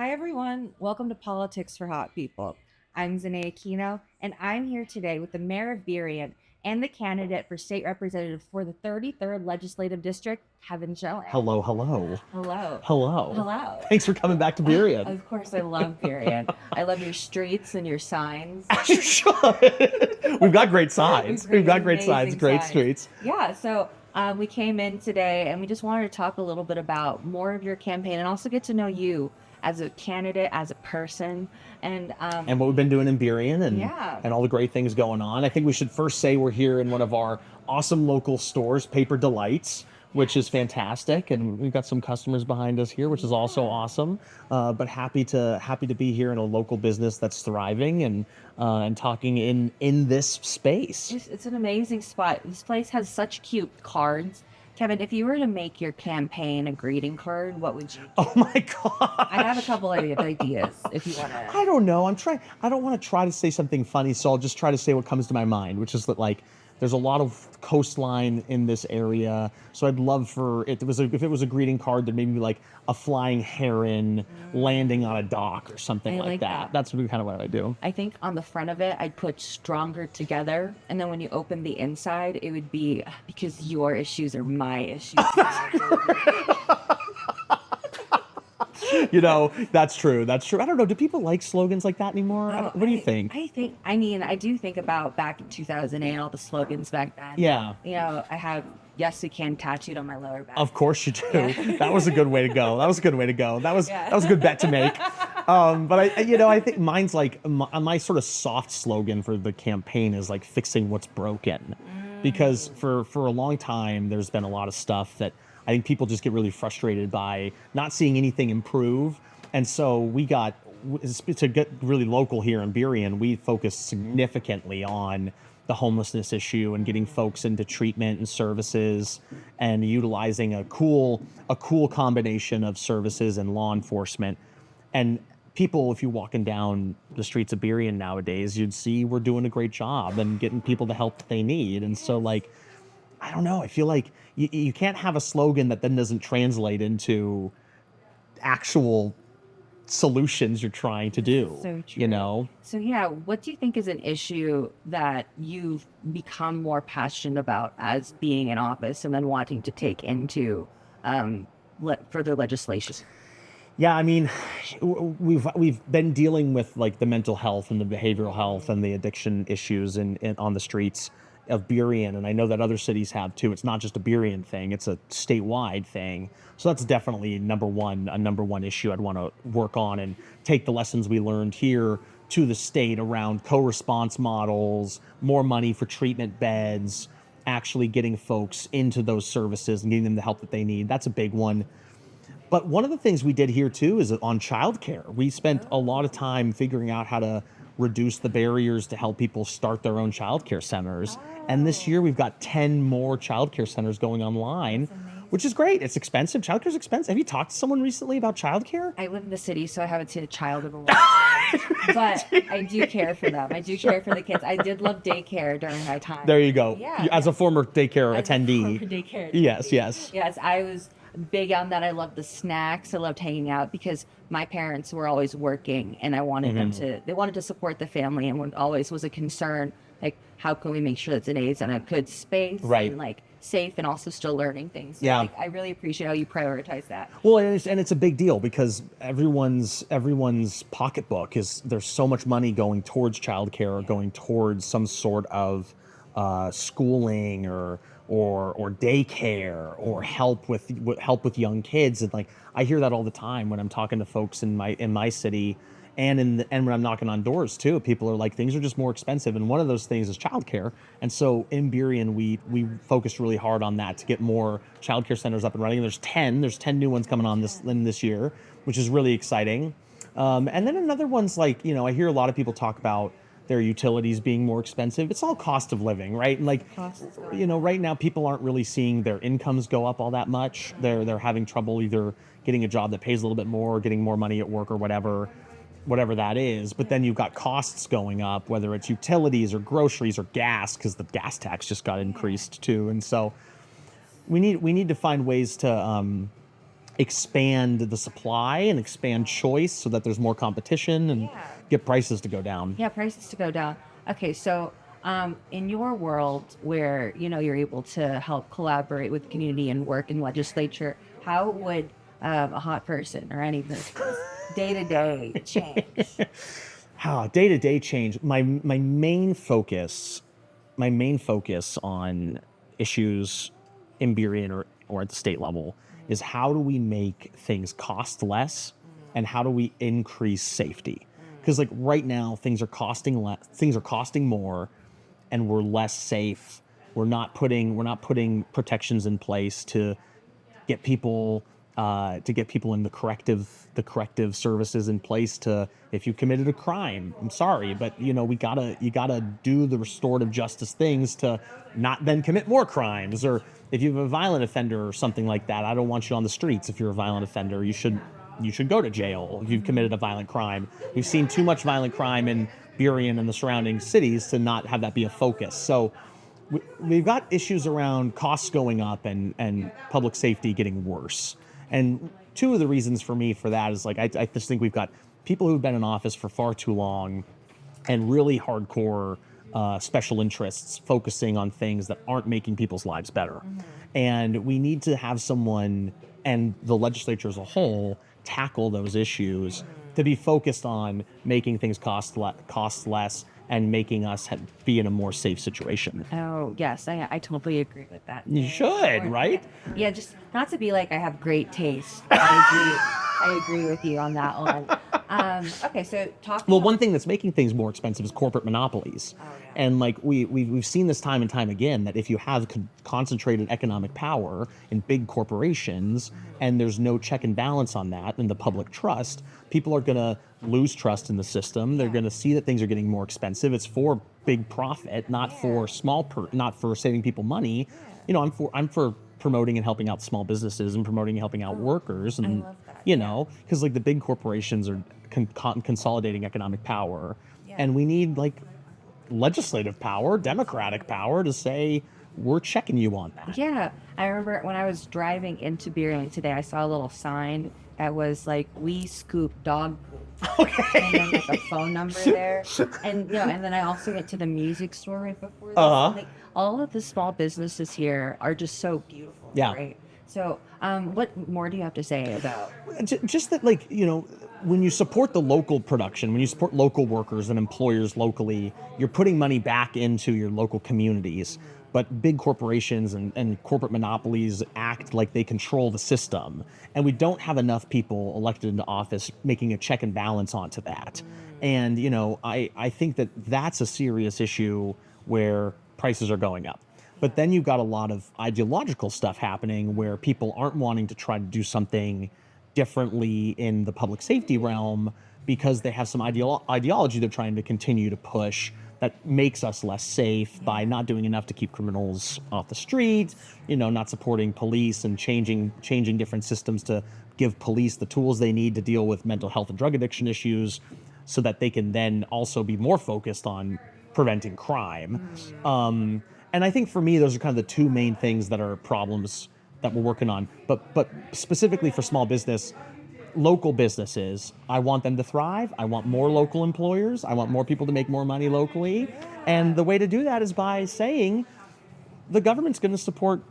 Hi, everyone. Welcome to Politics for Hot People. I'm Zahnae Aquino, and I'm here today with the mayor of Burien and the candidate for state representative for the 33rd Legislative District, Kevin Schilling. Hello, hello. Hello. Hello. Hello. Thanks for coming back to Burien. Of course, I love Burien. I love your streets and your signs. As you should. We've got great signs. We've got great signs, Amazing great signs. streets. Yeah, so we came in today and we just wanted to talk a little bit about more of your campaign and also get to know you as a candidate, as a person, and And what we've been doing in Burien yeah. and all the great things going on. I think we should first say we're here in one of our awesome local stores, Paper Delights, which is fantastic, and we've got some customers behind us here, which is also awesome. But happy to be here in a local business that's thriving and talking in this space. It's an amazing spot. This place has such cute cards. Kevin, if you were to make your campaign a greeting card, what would you do? Oh my God. I have a couple of ideas if you want I to. don't know. I don't want to try to say something funny, so I'll just try to say what comes to my mind, which is that like there's a lot of coastline in this area. So I'd love for it was if it was a greeting card that maybe like a flying heron landing on a dock or something I like like that. that. That's really kind of what I do. I think on the front of it, I'd put stronger together. And then when you open the inside, it would be because your issues are my issues. You know, that's true. That's true. I don't know. Do people like slogans like that anymore? What do you think? I mean, I do think about back in 2008, all the slogans back then. Yeah. You know, I have "Yes, we can" tattooed on my lower back. Of course you do. Yeah. That was a good way to go. That was a good way to go. That was Yeah. that was a good bet to make. But I think mine's like my sort of soft slogan for the campaign is like fixing what's broken, because for a long time there's been a lot of stuff that I think people just get really frustrated by not seeing anything improve, and so to get really local here in Burien, we focused significantly on the homelessness issue and getting folks into treatment and services and utilizing a cool combination of services and law enforcement. And people, if you're walking down the streets of Burien nowadays, you'd see we're doing a great job and getting people the help that they need. And so like, I don't know, I feel like you can't have a slogan that then doesn't translate into actual solutions you're trying to do. So true. You know? So yeah, what do you think is an issue that you've become more passionate about as being in office and then wanting to take into further legislation? Yeah, I mean, we've been dealing with like the mental health and the behavioral health and the addiction issues in on the streets of Burien, and I know that other cities have too. It's not just a Burien thing; it's a statewide thing. So that's definitely a number one issue I'd want to work on and take the lessons we learned here to the state around co-response models, more money for treatment beds, actually getting folks into those services and getting them the help that they need. That's a big one. But one of the things we did here too is on childcare. We spent a lot of time figuring out how to reduce the barriers to help people start their own childcare centers. And this year we've got 10 more childcare centers going online, which is great. It's expensive. Childcare's expensive. Have you talked to someone recently about childcare? I live in the city, so I haven't seen a child in a long time. But I do care for them. I do care for the kids. I did love daycare during my time. There you go. Yeah. As a former daycare As a attendee. former daycare Yes, attendee. yes. Yes, I was big on that. I loved the snacks. I loved hanging out because my parents were always working and I wanted they wanted to support the family, and what always was a concern, like how can we make sure that Zahnae's in a good space Right. and like safe and also still learning things. So, Yeah. like, I really appreciate how you prioritize that. Well, and it's a big deal because everyone's pocketbook is there's so much money going towards childcare or going towards some sort of schooling or daycare or help with young kids, and like I hear that all the time when I'm talking to folks in my city. And when I'm knocking on doors too, people are like, things are just more expensive, and one of those things is childcare. And so in Burien, we focused really hard on that to get more childcare centers up and running. There's 10 new ones coming on this year, which is really exciting. And then another one's like, I hear a lot of people talk about their utilities being more expensive. It's all cost of living, right? And like, right now people aren't really seeing their incomes go up all that much. They're having trouble either getting a job that pays a little bit more or getting more money at work or whatever that is. But then you've got costs going up, whether it's utilities or groceries or gas, because the gas tax just got increased too. And so we need to find ways to expand the supply and expand choice so that there's more competition and Yeah. get prices to go down. Yeah, prices to go down. Okay, so in your world where you're able to help collaborate with the community and work in legislature, how would a hot person or any business day to day change? How day-to-day change. My main focus on issues in Burien or at the state level is how do we make things cost less and how do we increase safety? Because like right now things are costing less, things are costing more, and we're less safe. We're not putting protections in place get people to get people in the corrective services in place to, if you committed a crime, I'm sorry, but you gotta do the restorative justice things to not then commit more crimes. Or if you have a violent offender or something like that, I don't want you on the streets. If you're a violent offender, you should go to jail if you've committed a violent crime. We've seen too much violent crime in Burien and the surrounding cities to not have that be a focus. So we've got issues around costs going up and public safety getting worse. And two of the reasons for me for that is like I just think we've got people who've been in office for far too long and really hardcore special interests focusing on things that aren't making people's lives better. And we need to have someone, and the legislature as a whole, tackle those issues to be focused on making things cost less and making us be in a more safe situation. Oh, yes, I totally agree with that. You should, right? Yeah, just not to be like I have great taste. I agree with you on that one. Okay, so talking. Well, one thing that's making things more expensive is corporate monopolies. Oh, yeah. And like we've seen this time and time again, that if you have concentrated economic power in big corporations and there's no check and balance on that and the public trust, people are going to lose trust in the system. They're going to see that things are getting more expensive. It's for big profit, not for not for saving people money. I'm for promoting and helping out small businesses and promoting and helping out workers. And love that, because like the big corporations are consolidating economic power, Yeah. and we need like legislative power, democratic power to say we're checking you on that. Yeah, I remember when I was driving into Burien today, I saw a little sign that was like, "We scoop dog poop." Okay. And then like a phone number there, and and then I also went to the music store right before this. Uh-huh. And, like, all of the small businesses here are just so beautiful. Yeah. Right. So, what more do you have to say about? Just that, like, when you support the local production, when you support local workers and employers locally, you're putting money back into your local communities. But big corporations and corporate monopolies act like they control the system. And we don't have enough people elected into office making a check and balance onto that. And, I think that that's a serious issue where prices are going up. But then you've got a lot of ideological stuff happening where people aren't wanting to try to do something differently in the public safety realm because they have some ideology they're trying to continue to push that makes us less safe by not doing enough to keep criminals off the street, not supporting police and changing different systems to give police the tools they need to deal with mental health and drug addiction issues so that they can then also be more focused on preventing crime. And I think for me, those are kind of the two main things that are problems that we're working on. But specifically for small business, local businesses, I want them to thrive. I want more local employers. I want more people to make more money locally. And the way to do that is by saying the government's going to support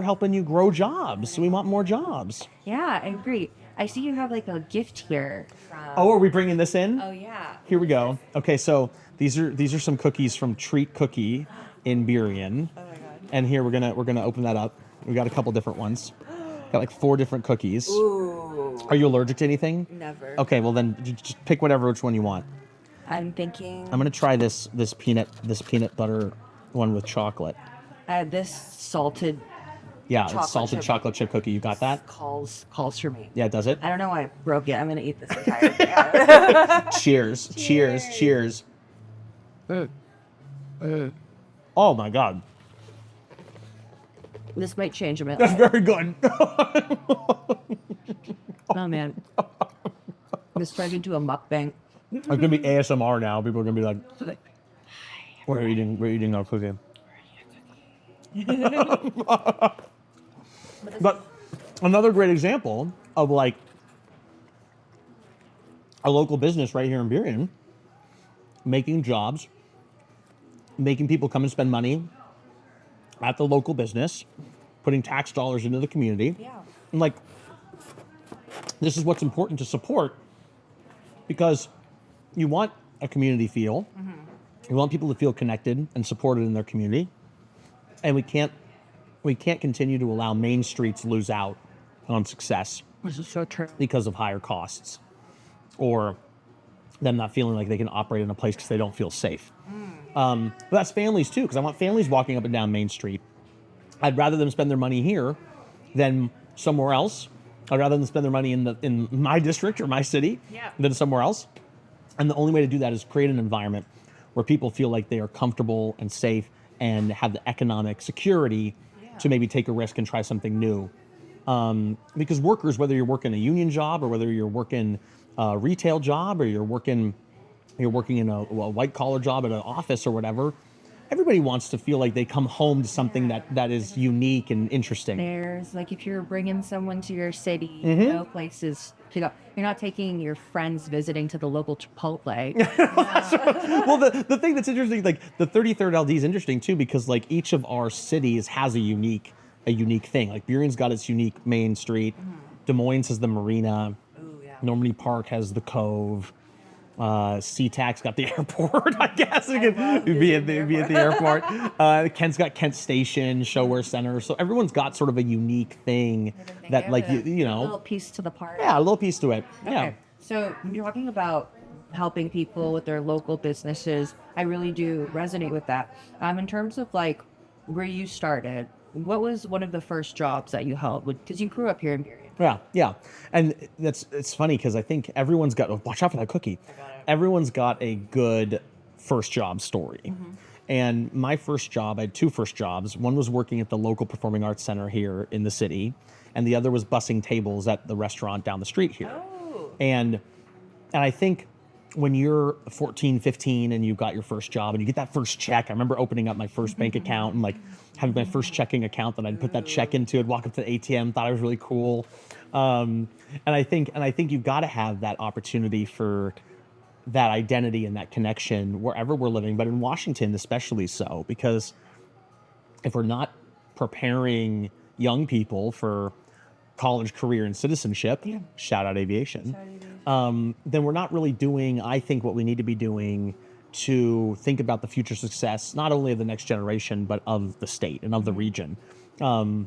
helping you grow jobs. So we want more jobs. Yeah, I agree. I see you have like a gift here. Oh, are we bringing this in? Oh yeah. Here we go. Okay, so these are some cookies from Treat Cookie in Burien. Oh my god. And here we're gonna open that up. We got a couple different ones. Got like 4 different cookies. Ooh. Are you allergic to anything? Never. Okay, well then just pick which one you want. I'm thinking. I'm gonna try this peanut butter one with chocolate. This salted Yeah, Chocolate it's salted chip. chocolate chip cookie. You got that? calls for me. Yeah, does it? I don't know why I broke it. I'm gonna eat this entire thing. Cheers. Cheers. Oh my god. This might change a minute. That's very good. Oh man. This turned into a mukbang. It's gonna be ASMR now. People are gonna be like, we're eating our cookie. But Another great example of like a local business right here in Burien making jobs, making people come and spend money at the local business, putting tax dollars into the community. Yeah. And like, this is what's important to support, because you want a community feel. You want people to feel connected and supported in their community. And we can't continue to allow main streets lose out on success This is so true. because of higher costs, or them not feeling like they can operate in a place because they don't feel safe. But that's families too, because I want families walking up and down Main Street. I'd rather them spend their money here than somewhere else. I'd rather them spend their money in my district or my city than somewhere else. And the only way to do that is create an environment where people feel like they are comfortable and safe and have the economic security to maybe take a risk and try something new. Because workers, whether you're working a union job or whether you're working a retail job or you're working in a white collar job at an office or whatever, everybody wants to feel like they come home to something that is unique and interesting. There's like, if you're bringing someone to your city, places to go, you're not taking your friends visiting to the local Chipotle. Well, the thing that's interesting, like the 33rd LD is interesting too, because like each of our cities has a unique thing. Like Burien's got its unique Main Street. Des Moines has the Marina. Normandy Park has the Cove. SeaTac's got the airport, I guess. It could be at the airport. Kent's got Kent Station, Showware Center. So everyone's got sort of a unique thing that, like, you know. A little piece to the party. Yeah, a little piece to it. Okay. Yeah. So you're talking about helping people with their local businesses. I really do resonate with that. In terms of like where you started, what was one of the first jobs that you held? Because you grew up here in Burien. Yeah. And it's funny because I think everyone's got, watch out for that cookie. Everyone's got a good first job story. And my first job, I had two first jobs. One was working at the local performing arts center here in the city, and the other was bussing tables at the restaurant down the street here. And I think when you're 14, 15 and you got your first job and you get that first check, I remember opening up my first bank account and like having my first checking account that I'd put that check into. I'd walk up to the ATM, thought it was really cool. And I think you've got to have that opportunity for that identity and that connection wherever we're living, but in Washington especially so, because if we're not preparing young people for college, career, and citizenship, shout out aviation, then we're not really doing, I think, what we need to be doing to think about the future success, not only of the next generation, but of the state and of the region. And,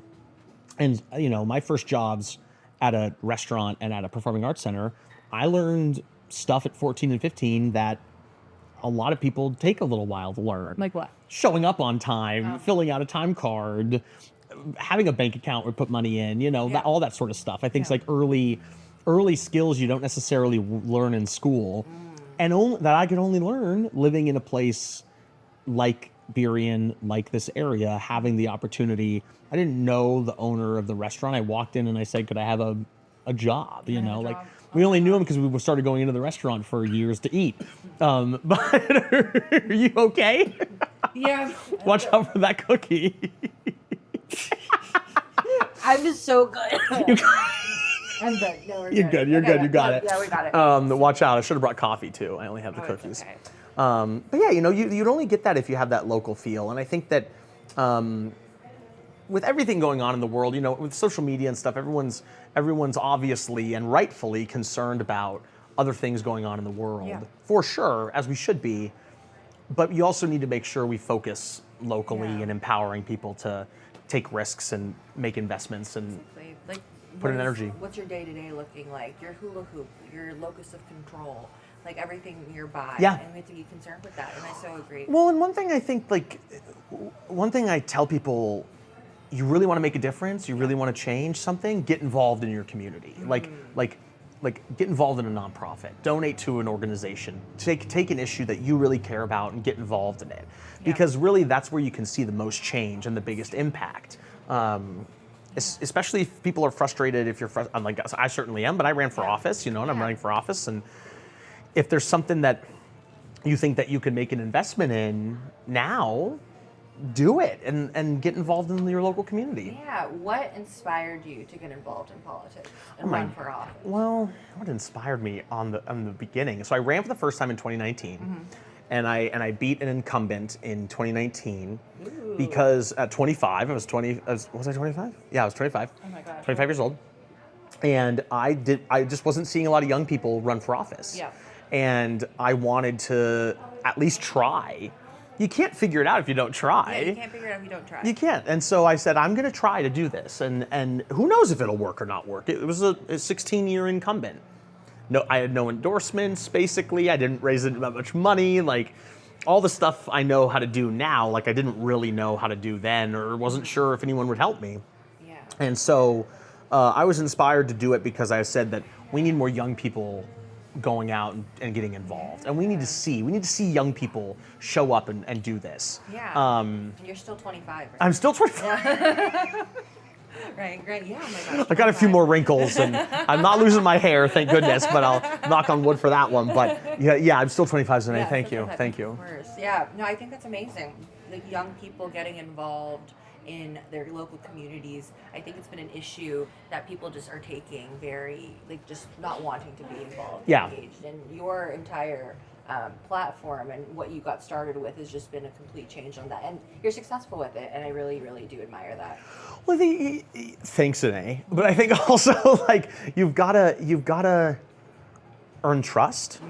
you know, my first jobs at a restaurant and at a performing arts center, I learned stuff at 14 and 15 that a lot of people take a little while to learn. Like what? Showing up on time, filling out a time card, having a bank account where we put money in, you know, all that sort of stuff. I think it's like early skills you don't necessarily learn in school, and that I could only learn living in a place like Burien, like this area, having the opportunity. I didn't know the owner of the restaurant. I walked in and I said, could I have a job? You know, like we only knew him because we started going into the restaurant for years to eat. But are you okay? Yeah. Watch out for that cookie. I'm just so good. I'm good. No, we're You're good. You're good. You got it. Yeah, we got it. Watch out. I should have brought coffee too. I only have the cookies. Okay. But yeah, you know, you'd only get that if you have that local feel. And I think that with everything going on in the world, you know, with social media and stuff, everyone's obviously and rightfully concerned about other things going on in the world, for sure, as we should be. But you also need to make sure we focus locally and empowering people to take risks and make investments and Like, put in energy. What's your day-to-day looking like? Your hula hoop, your locus of control, like everything nearby. Yeah. And we have to be concerned with that. And I so agree. Well, and one thing I tell people, you really want to make a difference, you really want to change something, get involved in your community. Like get involved in a nonprofit, donate to an organization, take an issue that you really care about and get involved in it. Because really that's where you can see the most change and the biggest impact. Especially if people are frustrated, I'm like, I certainly am, but I ran for office, you know, and I'm running for office. And if there's something that you think that you can make an investment in now, do it and get involved in your local community. Yeah. What inspired you to get involved in politics and Oh my- run for office? Well, what inspired me on the beginning? So I ran for the first time in 2019, and I beat an incumbent in 2019 because at 25, was I 25? Yeah, I was 25. Oh my gosh. 25 years old, and I just wasn't seeing a lot of young people run for office. Yeah. And I wanted to at least try. You can't figure it out if you don't try. Yeah, you can't figure it out if you don't try. You can't. And so I said, I'm going to try to do this. And who knows if it'll work or not work. It was a 16-year incumbent. No, I had no endorsements, basically. I didn't raise that much money. Like, all the stuff I know how to do now, like I didn't really know how to do then, or wasn't sure if anyone would help me. Yeah. And so I was inspired to do it because I said that we need more young people going out and getting involved. And we need to see young people show up and do this. Yeah. And you're still 25, right? I'm still 25. Right, yeah, oh my gosh. I got a few more wrinkles, and I'm not losing my hair, thank goodness, but I'll knock on wood for that one. But yeah, I'm still 25, Zahnae. Yeah, Thank still you. 25, Thank you. Of course. Yeah, no, I think that's amazing. Like young people getting involved in their local communities. I think it's been an issue that people just are taking very, like just not wanting to be involved, Yeah. engaged. And your entire platform and what you got started with has just been a complete change on that. And you're successful with it, and I really, really do admire that. Well, thanks, Zahnae. But I think also like you've gotta earn trust,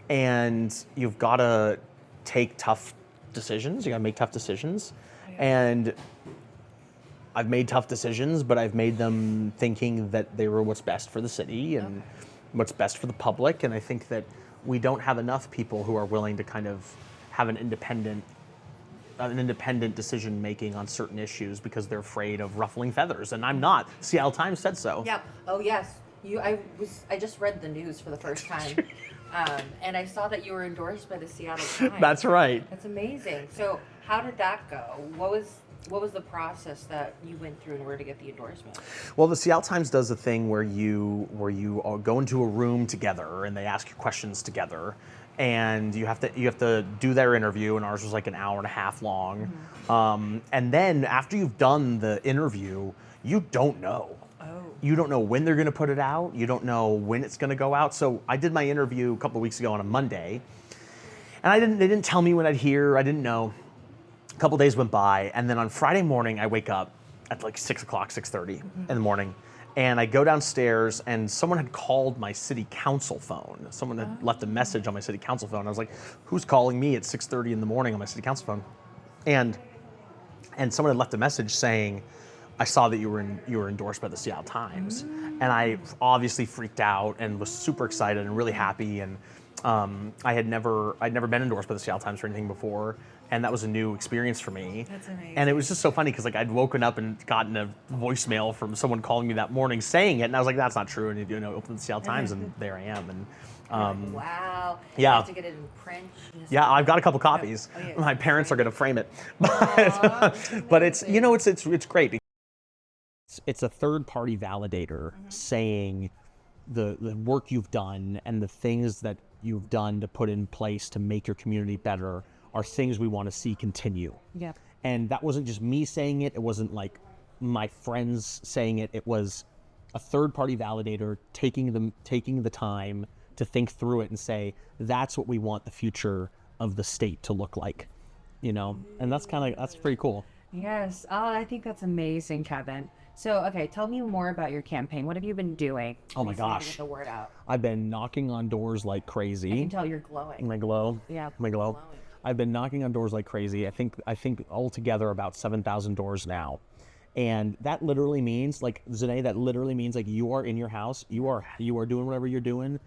and you've gotta take tough decisions. You gotta make tough decisions, and I've made tough decisions, but I've made them thinking that they were what's best for the city and what's best for the public. And I think that we don't have enough people who are willing to kind of have an independent decision making on certain issues because they're afraid of ruffling feathers, and I'm not. Seattle Times said so. Yeah. Oh yes. I just read the news for the first time, and I saw that you were endorsed by the Seattle Times. That's right. That's amazing. So how did that go? What was the process that you went through in order to get the endorsement? Well, the Seattle Times does a thing where you all go into a room together and they ask you questions together, and you have to do their interview, and ours was like an hour and a half long. And then after you've done the interview, you don't know. Oh. You don't know when they're going to put it out. You don't know when it's going to go out. So I did my interview a couple of weeks ago on a Monday, and they didn't tell me when I'd hear. I didn't know. A couple days went by, and then on Friday morning, I wake up at like 6 o'clock, 6:30 in the morning, and I go downstairs, and someone had called my city council phone. Someone had left a message on my city council phone. I was like, who's calling me at 6:30 in the morning on my city council phone? And someone had left a message saying, I saw that you were endorsed by the Seattle Times. And I obviously freaked out and was super excited and really happy. And I'd never been endorsed by the Seattle Times or anything before. And that was a new experience for me. That's amazing. And it was just so funny because like I'd woken up and gotten a voicemail from someone calling me that morning saying it, and I was like, that's not true. And opened the Seattle Times, and there I am. And wow. yeah. You have to get it in print. yeah, I've got a couple copies. Oh, yeah. My parents are going to frame it, Aw, but it's it's great. It's a third-party validator saying the work you've done and the things that you've done to put in place to make your community better are things we want to see continue. Yeah. And that wasn't just me saying it. It wasn't like my friends saying it. It was a third-party validator taking the time to think through it and say, that's what we want the future of the state to look like, and that's pretty cool. Yes. Oh, I think that's amazing, Kevin. So, okay, tell me more about your campaign. What have you been doing? Oh my recently to gosh. get the word out. I've been knocking on doors like crazy. I can tell you're glowing. My glow. Yeah. My glow. glowing. I've been knocking on doors like crazy. I think altogether about 7,000 doors now. And that literally means, like, Zahnae, that literally means like you are in your house, you are doing whatever you're doing.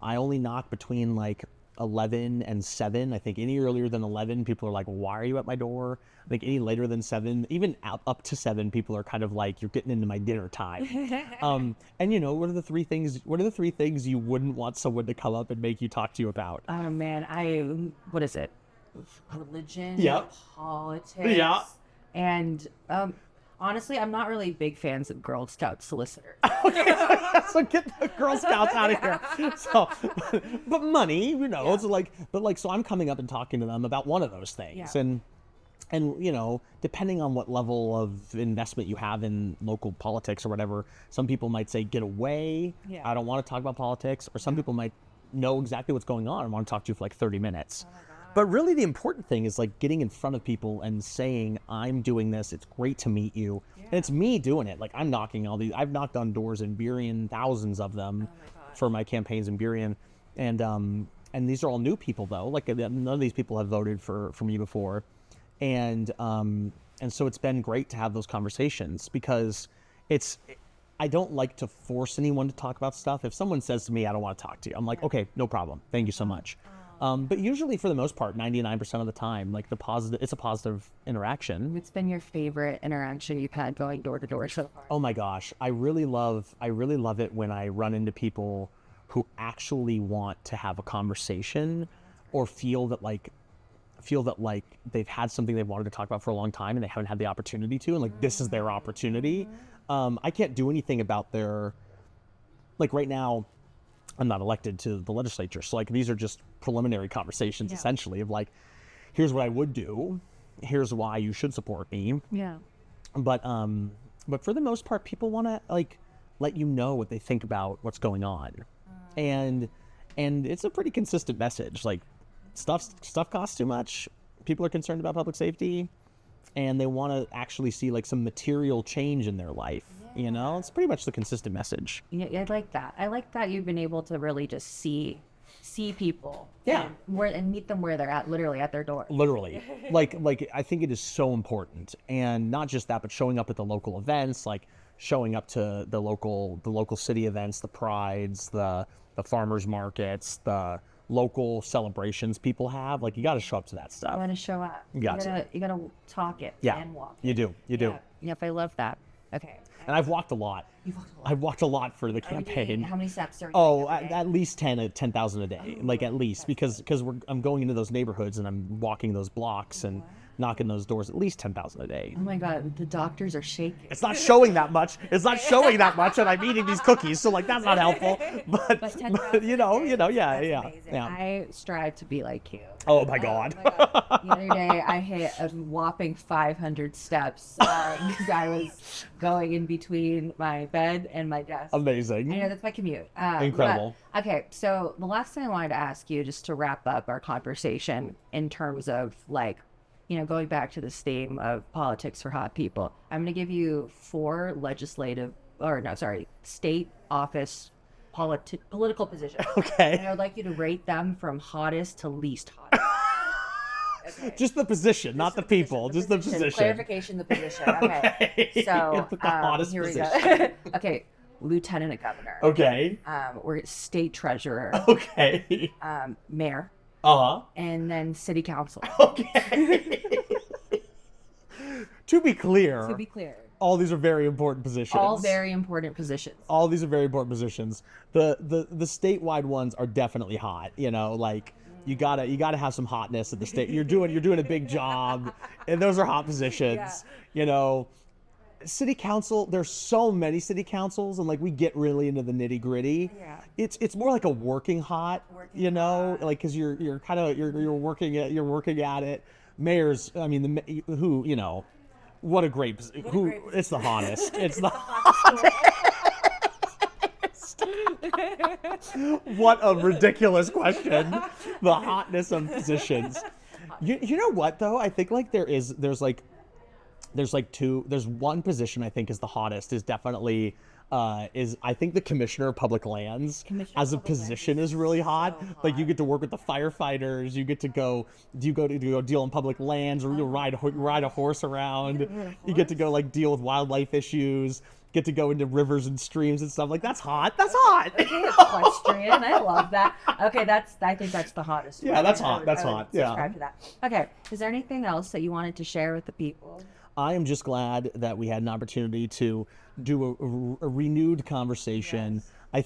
I only knock between like 11 and 7. I think any earlier than 11, people are like, why are you at my door? I think any later than 7, even up to 7, people are kind of like, you're getting into my dinner time. And what are the three things you wouldn't want someone to come up and make you talk to you about? Oh man, what is it? Religion, Yep. politics. Yeah. And honestly, I'm not really big fans of Girl Scout solicitors. So get the Girl Scouts out of here. So, but money, Yeah. so I'm coming up and talking to them about one of those things. Yeah. And And, you know, depending on what level of investment you have in local politics or whatever, some people might say, get away. Yeah. I don't want to talk about politics. Or some people might know exactly what's going on and want to talk to you for like 30 minutes. Oh my God. But really the important thing is like getting in front of people and saying, I'm doing this. It's great to meet you. And it's me doing it. Like I've knocked on doors in Burien, thousands of them for my campaigns in Burien. And these are all new people though. Like none of these people have voted for me before. And so it's been great to have those conversations because I don't like to force anyone to talk about stuff. If someone says to me, I don't want to talk to you, I'm like, okay, no problem. Thank you so much. But usually for the most part, 99% of the time, like it's a positive interaction. What's been your favorite interaction you've had going door to door so far? Oh my gosh. I really love it when I run into people who actually want to have a conversation or feel that like they've had something they've wanted to talk about for a long time and they haven't had the opportunity to, and like this is their opportunity. I can't do anything about like right now I'm not elected to the legislature, so like these are just preliminary conversations essentially of like, here's what I would do, here's why you should support me. But for the most part people want to like let you know what they think about what's going on. And it's a pretty consistent message. Like stuff costs too much. People are concerned about public safety, and they want to actually see like some material change in their life. You know, it's pretty much the consistent message. Yeah, I like that. I like that you've been able to really just see people. Yeah. And meet them where they're at, literally at their door. Literally. like I think it is so important, and not just that, but showing up at the local events, like showing up to the local city events, the prides, the farmers markets, the local celebrations people have. Like you got to show up to that stuff. I want to show up. You got to talk it Yeah, and walk you it. do. Yep, I love that. Okay. And I've walked a lot. You've walked a lot. I've walked a lot for the campaign. How many steps are you Oh, doing every day? at least 10,000 a day, like at least, because I'm going into those neighborhoods and I'm walking those blocks and knocking those doors, at least 10,000 a day. Oh my God, the doctors are shaking. It's not showing that much. It's not showing that much, and I'm eating these cookies, so like that's not helpful. But 10,000 you know, That's yeah. amazing. I strive to be like you. Oh my God. Oh my God. The other day, I hit a whopping 500 steps because I was going in between my bed and my desk. Amazing. I know, that's my commute. Incredible. But, okay, so the last thing I wanted to ask you, just to wrap up our conversation in terms of like, going back to this theme of politics for hot people, I'm going to give you 4 state office political positions. Okay. And I would like you to rate them from hottest to least hot. Okay. Just the position, not the people. Just the position. Clarification, the position. Okay. So The hottest here position. we go. Okay. Lieutenant governor. Okay. We're state treasurer. Okay. Mayor. Uh-huh. And then city council. Okay. To be clear, all these are very important positions. All very important positions. All these are very important positions. The statewide ones are definitely hot. Like you gotta have some hotness at the state. You're doing a big job, and those are hot positions. Yeah. City council, there's so many city councils, and like we get really into the nitty gritty. Yeah. It's more like a working hot, hot. like because you're working at it. Mayors, I mean, what a great who it's the hottest. It's the What a ridiculous question. The hotness of positions. You know what though? I think like there's one position I think is the hottest, is definitely I think the commissioner of public lands as a position is really hot. Like you get to work with the firefighters, you get to go deal in public lands, or you ride a horse around, you get to go like deal with wildlife issues, get to go into rivers and streams and stuff. Like that's hot. Okay, equestrian. I love that. Okay, I think that's the hottest one. Yeah, that's hot. I would Yeah. subscribe to that. Okay, is there anything else that you wanted to share with the people? I am just glad that we had an opportunity to do a renewed conversation. Yes. I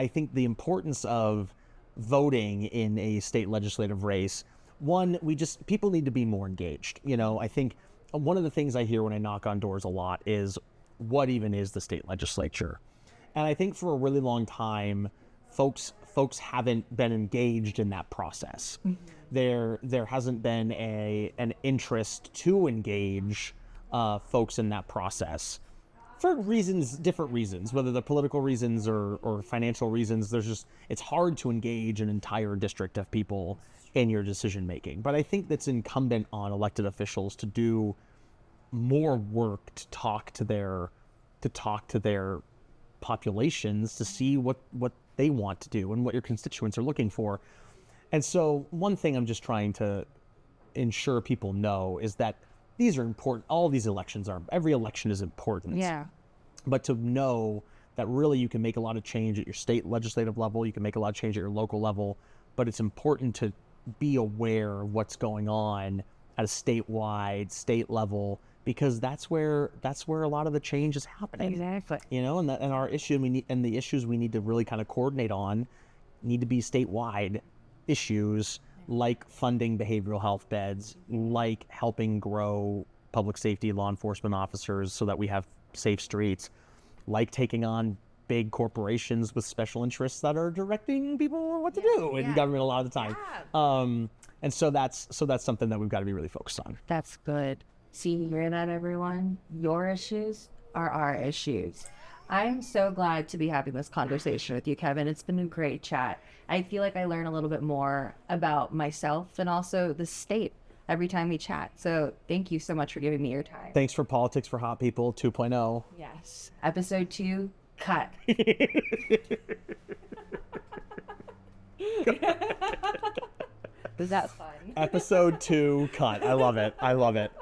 think the importance of voting in a state legislative race, one, people need to be more engaged. I think one of the things I hear when I knock on doors a lot is, what even is the state legislature? And I think for a really long time, folks haven't been engaged in that process. there hasn't been an interest to engage folks in that process for different reasons, whether they're political reasons or financial reasons. It's hard to engage an entire district of people in your decision making. But I think that's incumbent on elected officials to do more work to talk to their populations, to see what they want to do and what your constituents are looking for. And so one thing I'm just trying to ensure people know is that these are important. All these elections are. Every election is important. Yeah. But to know that really you can make a lot of change at your state legislative level, you can make a lot of change at your local level, but it's important to be aware of what's going on at a statewide, state level, because that's where a lot of the change is happening. Exactly. You know, and our issue and the issues we need to really kind of coordinate on need to be statewide issues, like funding behavioral health beds, like helping grow public safety law enforcement officers so that we have safe streets, like taking on big corporations with special interests that are directing people what to do in government a lot of the time. Yeah. And so that's something that we've got to be really focused on. That's good. See, you hear that, everyone? Your issues are our issues. I'm so glad to be having this conversation with you, Kevin. It's been a great chat. I feel like I learn a little bit more about myself and also the state every time we chat. So thank you so much for giving me your time. Thanks for Politics for Hot People 2.0. Yes. Episode 2, cut. Was that fun? Episode 2, cut. I love it.